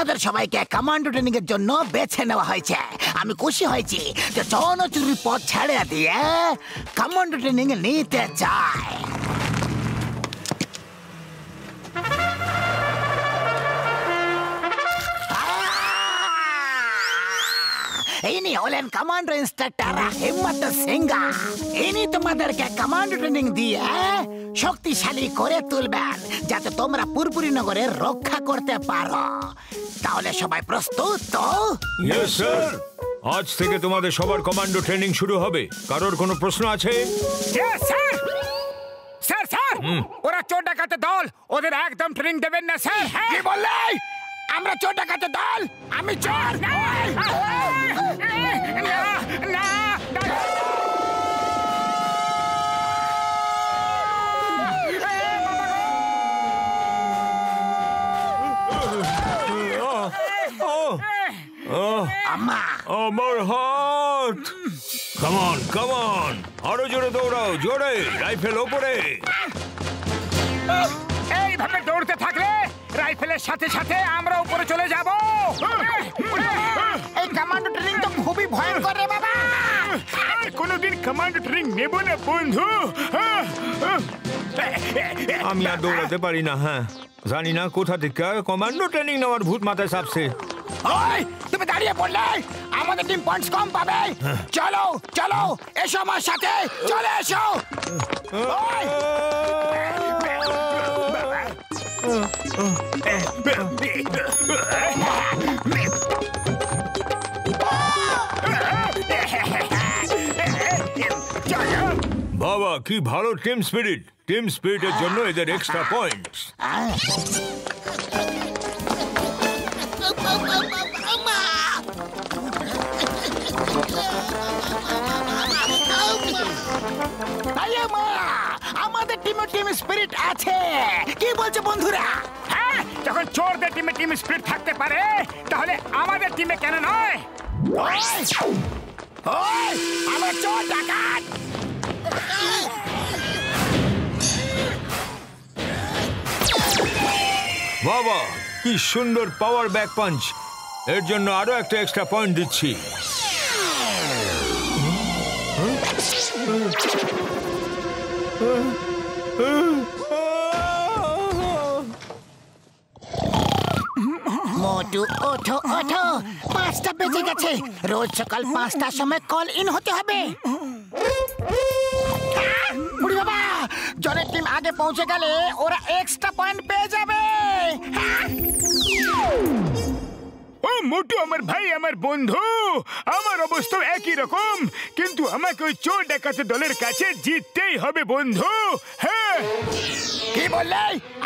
তোমাদের সবাইকে commando training এর জন্য বেছে নেওয়া হয়েছে। আমি খুশি হয়েছি যে চৌনচুরির পথ ছেড়ে দিয়ে কমান্ডো ট্রেনিং নিতে চায়। ইনি হলেন কমান্ডো ইন্সট্রাক্টর হিম্মত সিংহ। ইনি তোমাদেরকে কমান্ডো ট্রেনিং দিয়ে শক্তিশালী করে তুলবেন যাতে তোমরা পুরপুরি নগরের রক্ষা করতে পারো। তাহলে সবাই প্রস্তুত তো? Yes sir. আজ থেকে তোমাদের সবার কমান্ডো ট্রেনিং শুরু হবে। কারোর কোনো প্রশ্ন আছে? Yes sir. স্যার স্যার, ওরা চোর ডাকাতের দল, ওদের একদম ট্রেনিং দেবেন না স্যার। কি বললে? আমরা চোর ডাকাতের দল? আমি চোর? আমার হাত। কাম অন, কাম অন, আরো জোরে দৌড়াও, জোরে, রাইফেল ওপরে। এইভাবে দৌড়তে থাকলে রাইফেলের সাথে সাথে আমরা উপরে চলে যাব। এই কমান্ডো ট্রেনিং তো খুবই ভয়ঙ্কর রে বাবা। আর কোনোদিন কমান্ডো ট্রেনিং নেব না বন্ধু। আমি আর দৌড়াতে পারি না। হ্যাঁ, জানি না কোথা থেকে কমান্ডো ট্রেনিং নেওয়ার ভূত মাথায় চাপছে। ওই তুমি দাঁড়িয়ে পড়লে আমাদের টিম পয়েন্টস কম পাবে। চলো চলো, এসো আমার সাথে, চলে এসো। বাবা, কি ভালো টিম স্পিরিট। টিম স্পিরিটের জন্য এদের এক্সট্রা পয়েন্টস। আমাদের টিমে টিম স্পিরিট আছে। কি বলছো বন্ধুরা? হ্যাঁ, যখন চোরদের টিমে টিম স্পিরিট থাকতে পারে তাহলে আমাদের টিমে কেন নয়? আমরা চোর ডাকাত। বাবা, কি সুন্দর পাওয়ার ব্যাক পাঞ্চ। এর জন্য আরো একটা এক্সট্রা পয়েন্ট দিচ্ছি। মোটু ওঠো ওঠো, 5টা বেজে গেছে। রোজ সকাল 5টার সময় কল ইন হতে হবে। বুড়ি বাবা, জনের টিম আগে পৌঁছে গেলে ওরা এক্সট্রা পয়েন্ট পেয়ে যাবে। ও মোটু আমার ভাই, আমার বন্ধু, আমার অবস্থা একই রকম, কিন্তু আমাকে ওই চোর ডাকাতের দলের কাছে জিততেই হবে বন্ধু। হ্যাঁ। কি বললে?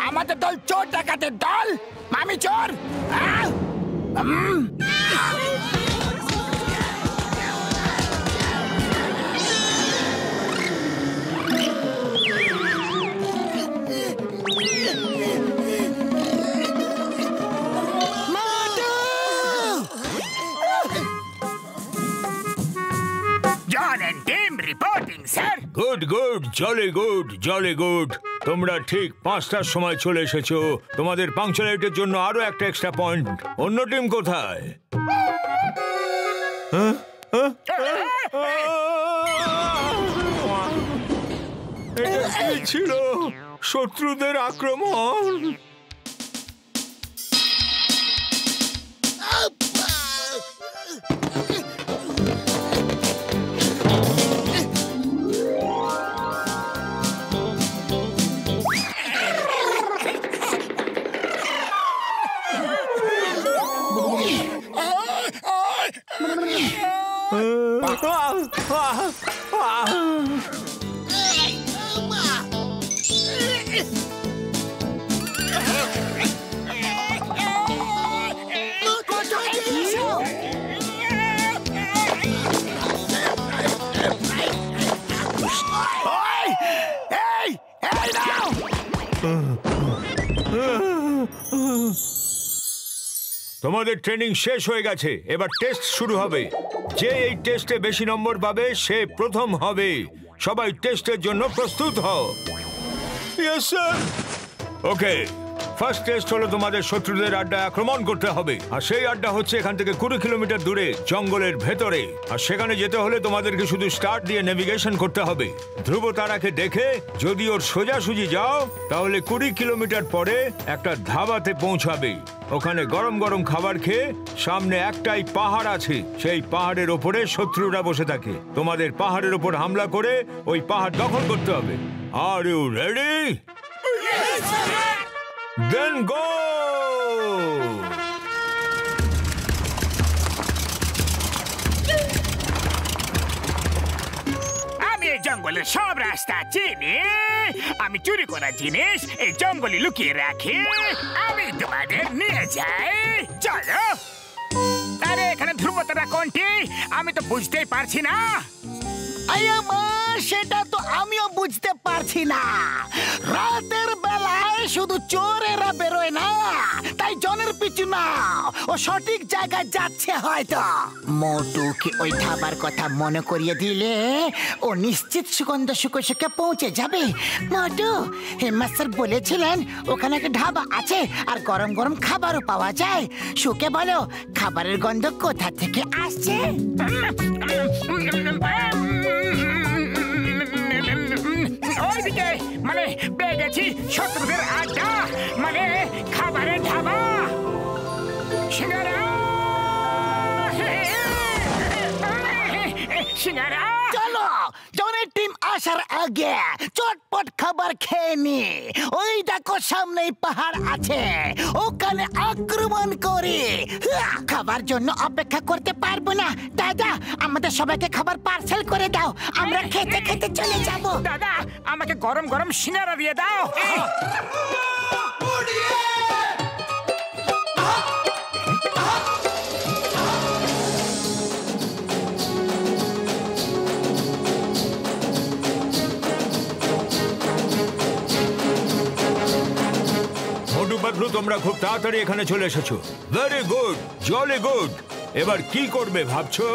আমাদের দল চোর ডাকাতের দল? আমি চোর? Good good, jolly good, jolly good. তোমরা ঠিক 5টার সময় চলে এসেছো। তোমাদের পাংচুয়ালিটির জন্য আরো একটা এক্সট্রা পয়েন্ট। অন্য টিম কোথায়? এটা কি ছিল? শত্রুদের আক্রমণ। তোমাদের ট্রেনিং শেষ হয়ে গেছে। এবার টেস্ট শুরু হবে। যে এই টেস্টে বেশি নম্বর পাবে সে প্রথম হবে। সবাই টেস্টের জন্য প্রস্তুত হও। Yes sir. Okay, first test হলো তোমাদের শত্রুদের আড্ডা আক্রমণ করতে হবে, আর সেই আড্ডা হচ্ছে এখান থেকে 20 কিলোমিটার দূরে জঙ্গলের ভেতরে। আর সেখানে যেতে হলে তোমাদেরকে শুধু স্টার্ট দিয়ে নেভিগেশন করতে হবে। ধ্রুব তারাকে দেখে যদি ওর সোজাসুজি যাও তাহলে 20 কিলোমিটার পরে একটা ধাবাতে পৌঁছাবে। ওখানে গরম গরম খাবার খেয়ে সামনে একটাই পাহাড় আছে, সেই পাহাড়ের ওপরে শত্রুরা বসে থাকে। তোমাদের পাহাড়ের ওপর হামলা করে ওই পাহাড় দখল করতে হবে। Are you ready? Then go! আমি এই জঙ্গলের সব রাস্তা চিনি। আমি চুরি করা জিনিস এই জঙ্গলে লুকিয়ে রাখি। আমি তোমাদের নিয়ে যাই, চলো। আরে এখানে ধ্রুবতারা কোনটি আমি তো বুঝতেই পারছি না। আয়া মা, সেটা তো আমিও বুঝতে পারছি না। রাতের বেলায় শুধু চোরেরা বেরোয় না, তাই জনের পিছু না, ও সঠিক জায়গায় যাচ্ছে হয়তো। মোটুকে ওই ধাবার কথা মনে করিয়ে দিলে ও নিশ্চিত সুগন্ধ শুকে শুকে পৌঁছে যাবে। মোটু, হেমন্ত স্যার বলেছিলেন ওখানে একটা ধাবা আছে আর গরম গরম খাবারও পাওয়া যায়। শুকে বলো খাবারের গন্ধ কোথা থেকে আসছে। ওইদিকে মানে পেয়ে গেছি শত্রুদের আড্ডা, মানে খাবারের ধাবা। সিঙ্গারা, সিঙ্গারা। চলো, জনের টিম আসার আগে চটপট খাবার খেয়ে নি। ওই দেখো সামনেই পাহাড় আছে, ওখানে আক্রমণ করি। খাবার জন্য অপেক্ষা করতে পারবো না। দাদা, আমাদের সবাইকে খাবার পার্সেল করে দাও, আমরা খেতে খেতে চলে যাব। দাদা, আমাকে গরম গরম সিঙ্গারা দিয়ে দাও। তোমরা খুব তাড়াতাড়ি এখানে চলে এসেছো। Very good, jolly good. এবার কি করবে ভাবছো?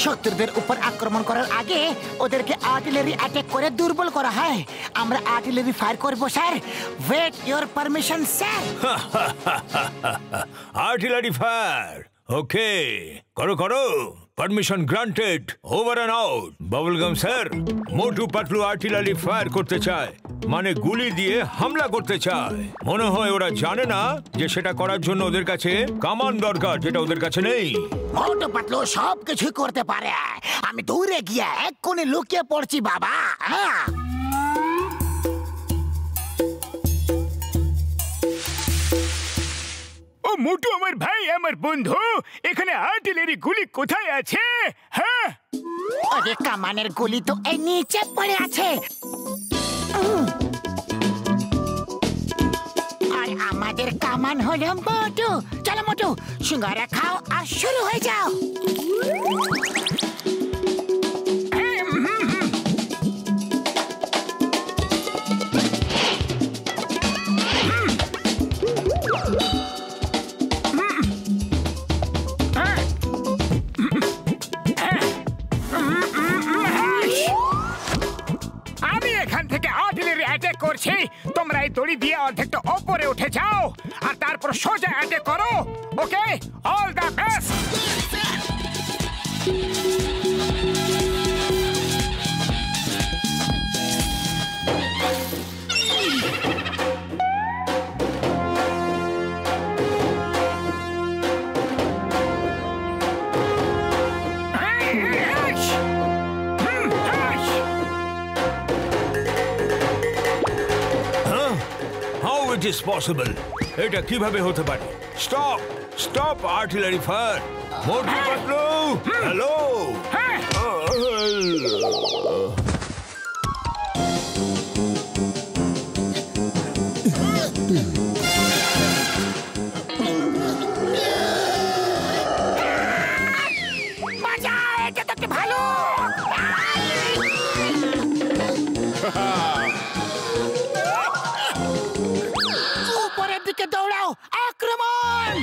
শত্রুদের উপর আক্রমণ করার আগে ওদেরকে আর্টিলারি অ্যাটাক করে দুর্বল করা হয়। আমরা আর্টিলারি ফায়ার করব sir. Wait your permission sir. Artillery fire, okay, করো করো। Permission granted. Over and out. Bubblegum sir, Motu Patlu artillery fire করতে চায়, মানে গুলি দিয়ে হামলা করতে চায়। মনে হয় ওরা জানে না যে সেটা করার জন্য ওদের কাছে কামান দরকার, যেটা ওদের কাছে নেই। মোটু পাতলু সব কিছু করতে পারে। আমি দূরে গিয়ে এক কোণে লুকিয়ে পড়ছি বাবা। ও মোটু আমার ভাই, আমার বন্ধু, এখানে আর্টিলারি গুলি কোথায় আছে? হ্যাঁ, আরে কামানের গুলি তো এই নিচে পড়ে আছে। আর আমাদের কামান হলো মোটু। চলো মোটু, সিঙ্গারা খাও আর শুরু হয়ে যাও। করছি, তোমরা এই দড়ি দিয়ে অর্ধেকটা ওপরে উঠে যাও আর তারপর সোজা অ্যাটাক করো। Okay, all the best. It is possible. এটা কিভাবে হতে পারে? Stop, stop artillery fire. Motu Patlu, hello. বাজা, এটা তো ভালো। উপরের দিকে দৌড়াও, আক্রমণ!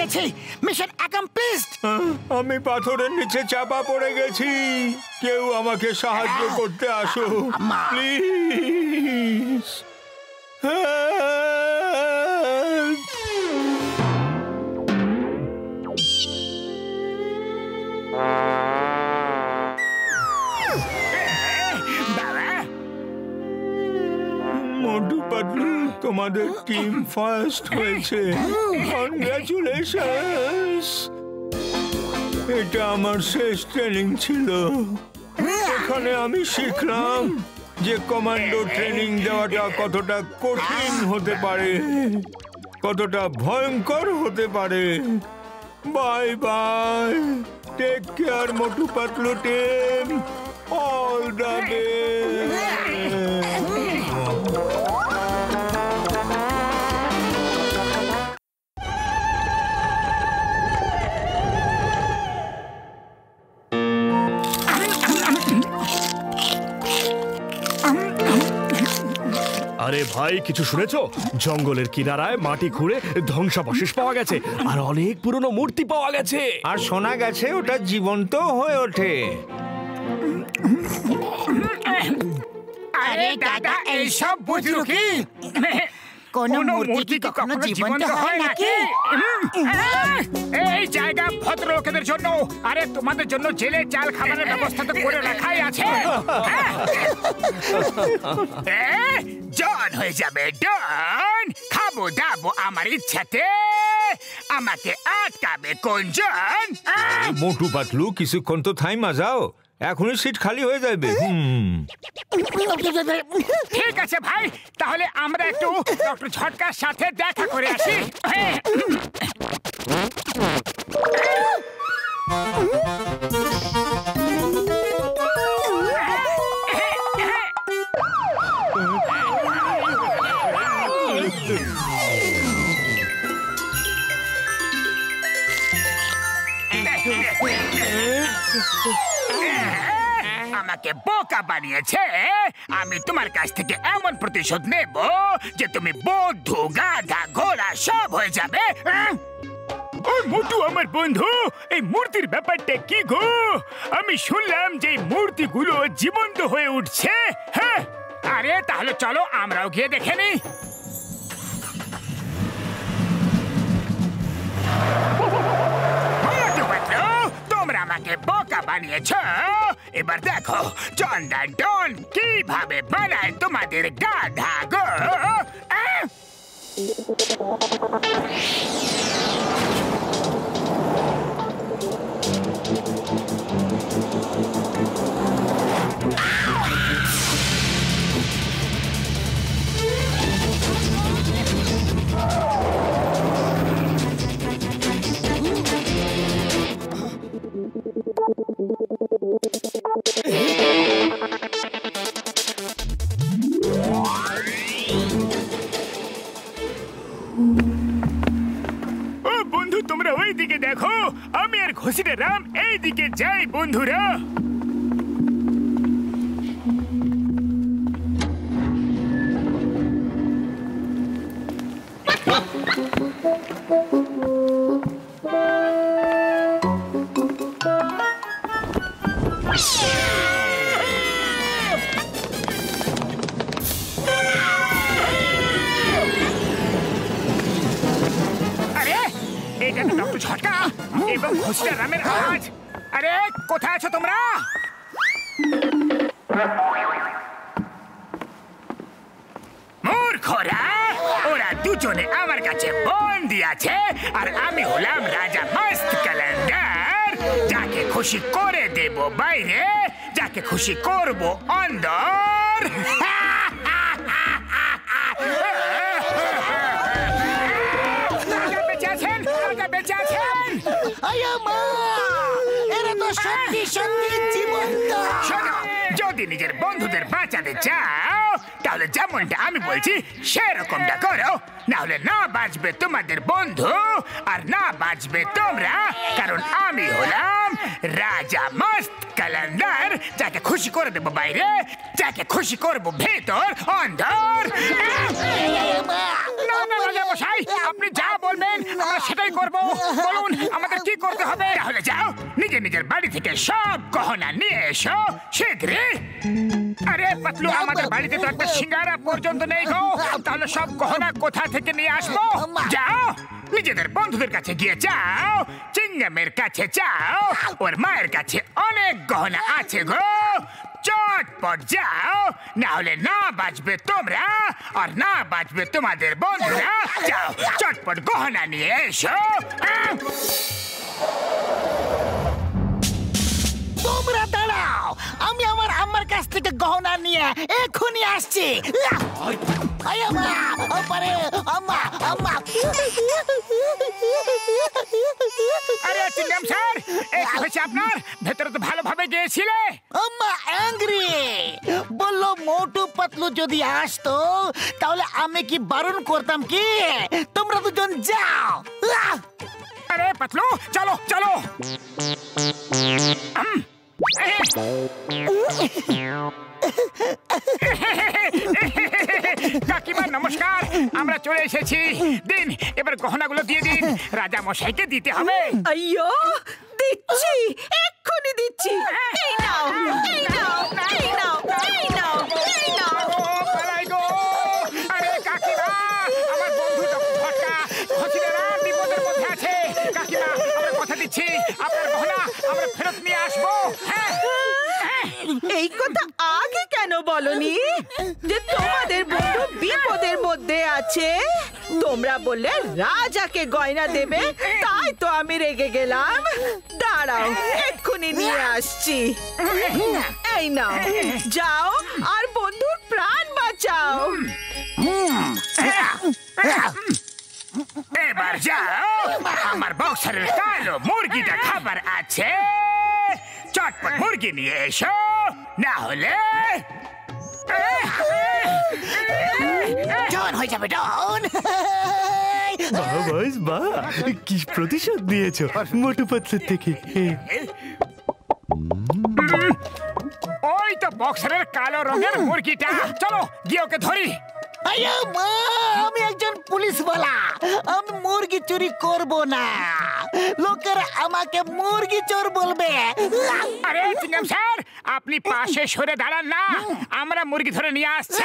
পেয়েছি, মিশন অ্যাকমপ্লিশড। আমি পাথরের নিচে চাপা পড়ে গেছি, কেউ আমাকে সাহায্য করতে আসো প্লিজ। মোটু পাতলু, তোমাদের টিম ফার্স্ট হয়েছে, কনগ্রাচুলেশনস। এটা আমার শেষ ট্রেনিং ছিল। এখানে আমি শিখলাম যে কমান্ডো ট্রেনিং দেওয়াটা কতটা কঠিন হতে পারে, কতটা ভয়ঙ্কর হতে পারে। Bye bye, take care Motu Patlu team, all the best. আরে ভাই, কিছু শুনেছো? জঙ্গলের কিনারায় মাটি খুঁড়ে ধ্বংসাবশেষ পাওয়া গেছে, আর অনেক পুরনো মূর্তি পাওয়া গেছে, আর শোনা গেছে ওটা জীবন্ত হয়ে ওঠে। আরে দাদা, এইসব বুঝলো কি? কোন মূর্তি কি কখনো জীবন্ত হয় নাকি? এই জায়গা ভদ্রলোকেদের জন্য, আরে তোমাদের জন্য জেলে চাল খাবারের ব্যবস্থা তো করে রাখাই আছে। জন হয়ে যাবে ডন, খাবো দাবো আমার ইচ্ছাতে, আমাকে আটকাবে কোন জন? মোটু পাতলু, কিছুক্ষণ তো থাইমা যাও, এখনই সিট খালি হয়ে যাবে। ঠিক আছে ভাই, তাহলে আমরা একটু ডক্টর ঝটকার সাথে দেখা করে আসি। আমাকে বোকা বানিয়েছে। আমি তোমার কাছ থেকে এমন প্রতিশোধ নেব যে তুমি বন্ধু, গাধা, ঘোড়া সব হয়ে যাবে। ওই মোটু আমার বন্ধু, এই মূর্তির ব্যাপারটা কি গো? আমি শুনলাম যে মূর্তিগুলো জীবন্ত হয়ে উঠছে। হ্যাঁ, আরে তাহলে চলো আমরাও গিয়ে দেখে নিই। তোমরা আমাকে বোকা বানিয়েছ, এবার দেখো চন্দন ডন কিভাবে বানায় তোমাদের গাধা গো। বন্ধু, তোমরা ওই দিকে দেখো, আমি আর ঘষিটা রাম এই দিকে যাই বন্ধুরা। ঝটকা এবং ঘোষিটা রামের আওয়াজ। আরে কোথায় আছো তোমরা? মূর্খরা, ওরা দুজনে আমার কাছে বন্দী আছে, আর আমি হলাম রাজা মস্ত ক্যালেন্ডার। যাকে খুশি করে দেব বাইরে, যাকে খুশি করব অন্দর। যদি নিজের বন্ধুদের বাঁচাতে চাও, তাহলে যেমনটা আমি বলছি সেরকমটা করো, না হলে না বাঁচবে তোমাদের বন্ধু আর না বাঁচবে তোমরা, কারণ আমি হলাম রাজা মস্ত ক্যালেন্ডার। যাকে খুশি করে দেবো বাইরে, যাকে খুশি করবো ভেতর অন্দর। না না রাজা মশাই, আপনি যা বলবেন আমরা সেটাই করব। বলুন আমাদের কি করতে হবে? তাহলে যাও, নিজের নিজের বাড়ি থেকে সব গহনা নিয়ে এসো শীঘ্রই। আরে পাতলু, আমাদের বাড়িতে তো একটা সিঙ্গারা পর্যন্ত নেই গো, তাহলে সব গহনা কোথা থেকে নিয়ে আসবো? যাও, নিজেদের বন্ধুদের কাছে গিয়ে চাও, চিংগামের কাছে চাও, ওর মায়ের কাছে অনেক গহনা আছে গো। চটপট যাও, না হলে না বাঁচবে তোমরা আর না বাঁচবে তোমাদের বন্ধুরা। যাও, চটপট গহনা নিয়ে এসো। তোমরা দাঁড়াও, আমি আমার আম্মার কাছ থেকে গহনা নিয়ে এখনই আসছি। আরে চিংগাম স্যার, এই কি হয়েছে আপনার? ভেতরে তো ভালোভাবে গিয়েছিলে। আম্মা অ্যাংরি, বললো মোটু পাতলু যদি আসতো তাহলে আমি কি বারণ করতাম কি? তোমরা দুজন যাও। আরে পাতলু, চলো চলো। কাকিমা নমস্কার, আমরা চলে এসেছি। দিন, এবার গহনাগুলো দিয়ে দিন, রাজা মশাইকে দিতে হবে। আইয়ো, দিচ্ছি, এক্ষুনি দিচ্ছি। এই নাও, এই নাও, এই নাও, এই নাও, এই নাও। পালাই গো। আরে কাকিমা, আমার বন্ধু ফটকা খসিদারা বিপদের মধ্যে আছে। কাকিমা, আমরা কথা দিচ্ছি, আপনার গহনা আমরা ফেরত নিয়ে আসবো। হ্যাঁ, এই কথা আগে কেন বলনি যে তোমাদের বন্ধু বিপদের মধ্যে আছে? তোমরা বললে রাজাকে গয়না দেবে, তাই তো আমি রেগে গেলাম। দাঁড়াও, এক্ষুনি নিয়ে আসছি। এই নাও, যাও আর বন্ধুর প্রাণ বাঁচাও। এবার যাও, আমার বক্সারের কালো মুরগিটা খাবার আছে। চটপট মুরগি নিয়ে এসো, না হলে ডন হয়ে যাবে, ডন। কি প্রতিশোধ নিয়েছো মোটু পাতলুর থেকে? ওই তো বক্সারের কালো রঙের মুরগিটা। চলো গিয়ে ওকে ধরি। আয়া মা, আমি একজন পুলিশ বলা, আমি মুরগি চুরি করব না। লোকেরা আমাকে মুরগি চোর বলবে। আরে চিংগাম স্যার, আপনি পাশে সরে দাঁড়ান না, আমরা মুরগি ধরে নিয়ে আসছি।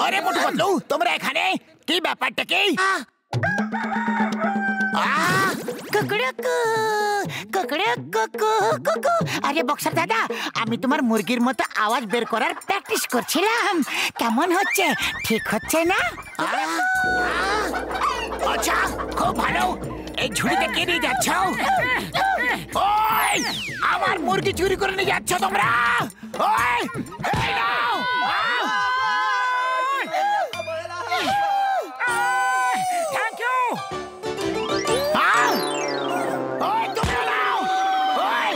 আরে মোটু পাতলু, তোমরা এখানে? কি ব্যাপারটা কি? আরে বক্সার দাদা, আমি তোমার মুরগির মতো আওয়াজ বের করার প্র্যাকটিস করছিলাম। কেমন হচ্ছে? ঠিক হচ্ছে না? আচ্ছা, খুব ভালো। এই ঝুড়িতে কে নিয়ে যাচ্ছ? ওই, আমার মুরগি চুরি করে নিয়ে যাচ্ছ তোমরা? ওই, এই নাও। Thank you. ওই, তোমরা নাও। ওই।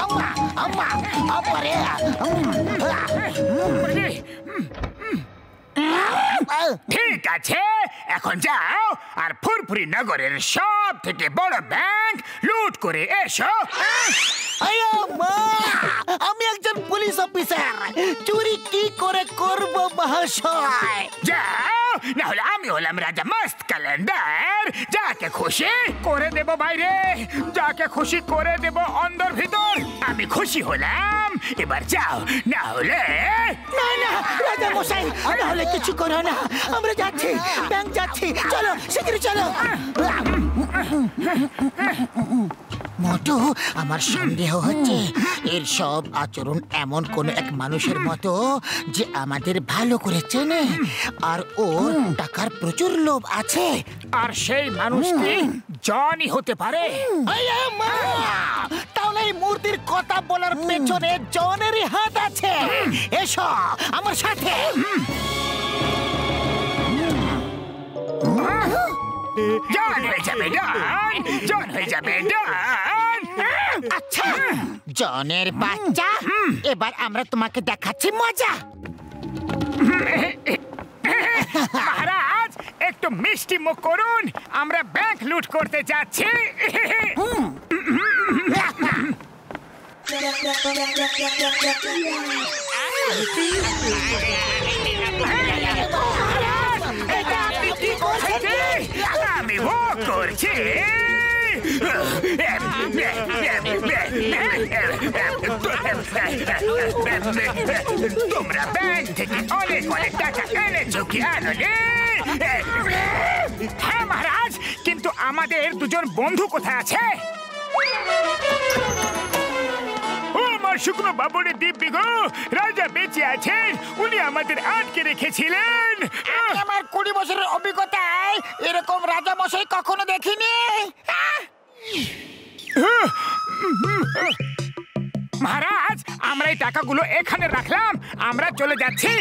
আম্মা, আম্মা, আব্বারে। ঠিক আছে, এখন যাও আর ফুরফুরি নগরের সব থেকে বড় ব্যাংক লুট করে এসো। আয়া মা, আমি একজন পুলিশ অফিসার, চুরি কি করে করব মহাশয়? যাও, না হলে আমি হলাম রাজা মস্ত ক্যালেন্ডার, যাকে খুশি করে দেব বাইরে, যাকে খুশি করে দেব অন্দর ভিতর। আমি খুশি হলাম, এবার যাও, না হলে না না রাজা মশাই, না হলে কিছু করো না। আমরা যাচ্ছি, ব্যাংক যাচ্ছি। চলো, শীঘ্রই চলো। মোটু, আমার সন্দেহ হচ্ছে এর সব আচরণ এমন কোন এক মানুষের মতো যে আমাদের ভালো করে চেনে, আর ওর টাকার প্রচুর লোভ আছে। আর সেই মানুষটি জনই হতে পারে। তাহলে এই মূর্তির কথা বলার পেছনে জনেরই হাত আছে। এসো আমার সাথে। জন হয়ে যাবে, জন হয়ে যাবে, আচ্ছা জনের বাচ্চা, এবার আমরা তোমাকে দেখাচ্ছি মজা। মহারাজ, একটু মিষ্টি মুখ করুন, আমরা ব্যাংক লুট করতে যাচ্ছি। আমি ও করছি। তোমরা ব্যাংক থেকে অনেক অনেক টাকা এনেছো কি আনোনি? হ্যাঁ মহারাজ, কিন্তু আমাদের দুজন বন্ধু কোথায় আছে? ও আমার শুকনো বাবুরে দিব্যি গো, রাজা বেঁচে আছেন, উনি আমাদের আটকে রেখেছিলেন। আমার 20 বছরের অভিজ্ঞতায় এরকম রাজা মশাই কখনো দেখিনি। মহারাজ, আমরা এই টাকাগুলো এখানে রাখলাম, আমরা চলে যাচ্ছি।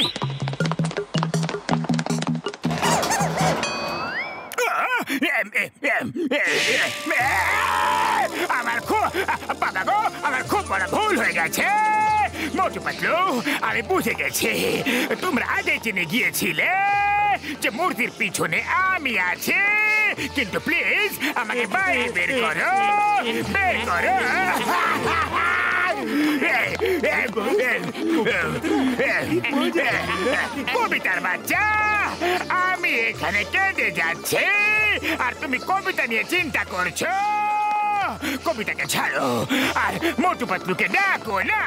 আমার খুব বড় ভুল হয়ে গেছে। মোটু পাতলু, আমি বুঝে গেছি, তোমরা আগে জেনে গিয়েছিলে যে মূর্তির পিছনে আমি আছি, কিন্তু প্লিজ আমাকে বাইরে বের করো, বের করো। কবিতার বাচ্চা, আমি এখানে কেঁদে যাচ্ছি আর তুমি কবিতা নিয়ে চিন্তা করছো। কবিতাকে ছাড়ো আর মোটু পাতলুকে ডাকো না।